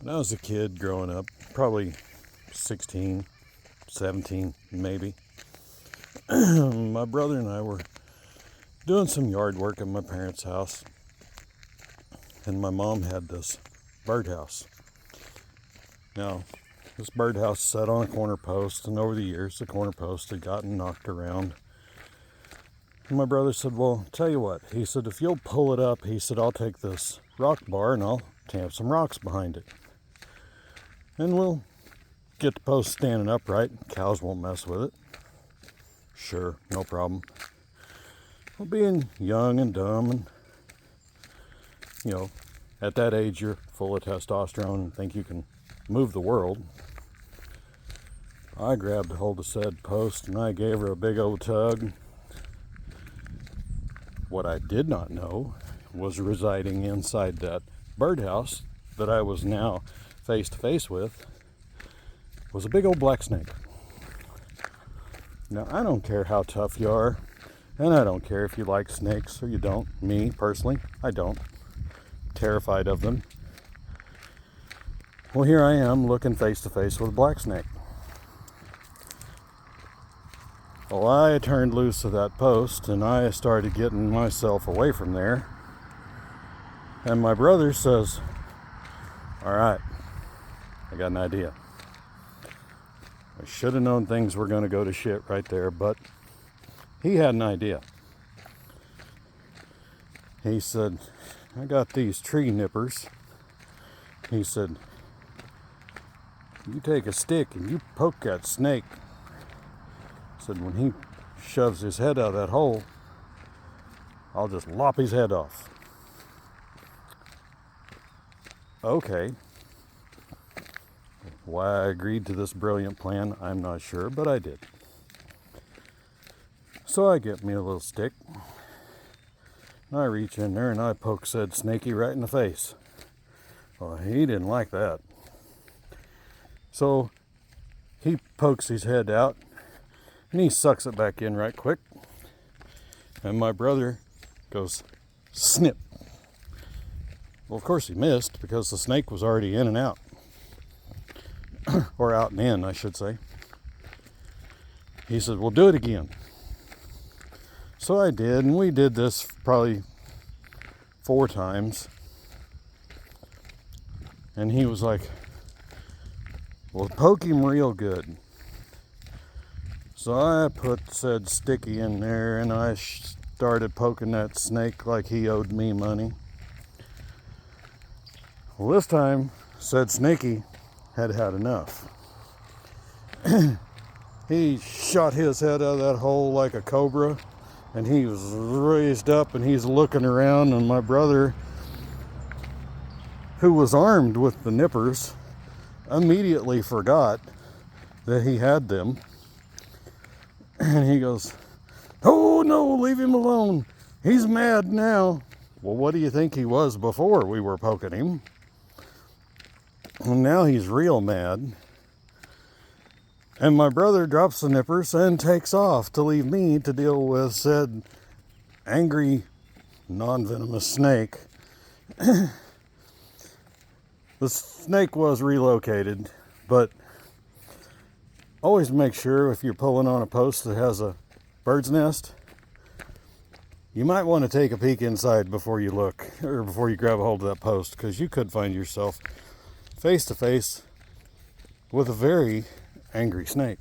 When I was a kid growing up, probably 16, 17 maybe, my brother and I were doing some yard work at my parents' house, and my mom had this birdhouse. Now, this birdhouse sat on a corner post, and over the years the corner post had gotten knocked around. And my brother said, well, tell you what, he said, if you'll pull it up, he said, I'll take this rock bar and I'll tamp some rocks behind it. And we'll get the post standing upright. Cows won't mess with it. Sure, no problem. Well, being young and dumb and, at that age you're full of testosterone and think you can move the world. I grabbed a hold of said post and I gave her a big old tug. What I did not know was residing inside that birdhouse that I was now face to face with was a big old black snake. Now, I don't care how tough you are, and I don't care if you like snakes or you don't. Me, personally, I don't. Terrified of them. Well, here I am looking face to face with a black snake. Well, I turned loose of that post and I started getting myself away from there. And my brother says, all right, I got an idea. I should have known things were going to go to shit right there, but he had an idea. He said, I got these tree nippers. He said, you take a stick and you poke that snake. He said, when he shoves his head out of that hole, I'll just lop his head off. Okay. Why I agreed to this brilliant plan, I'm not sure, but I did. So I get me a little stick. I reach in there and I poke said snaky right in the face. Well, he didn't like that. So he pokes his head out and he sucks it back in right quick. And my brother goes, snip. Well, of course he missed because the snake was already in and out. Or out and in, I should say. He said, well, do it again. So I did, and we did this probably 4 times. And he was like, well, poke him real good. So I put said sticky in there, and I started poking that snake like he owed me money. Well, this time, said snaky had had enough. He shot his head out of that hole like a cobra, and he was raised up and he's looking around, and my brother, who was armed with the nippers, immediately forgot that he had them. And he goes, oh no, leave him alone. He's mad now. Well, what do you think he was before we were poking him? And now he's real mad. And my brother drops the nippers and takes off to leave me to deal with said angry, non-venomous snake. The snake was relocated, but always make sure if you're pulling on a post that has a bird's nest, you might want to take a peek inside before you look, or before you grab a hold of that post, because you could find yourself face to face with a very angry snake.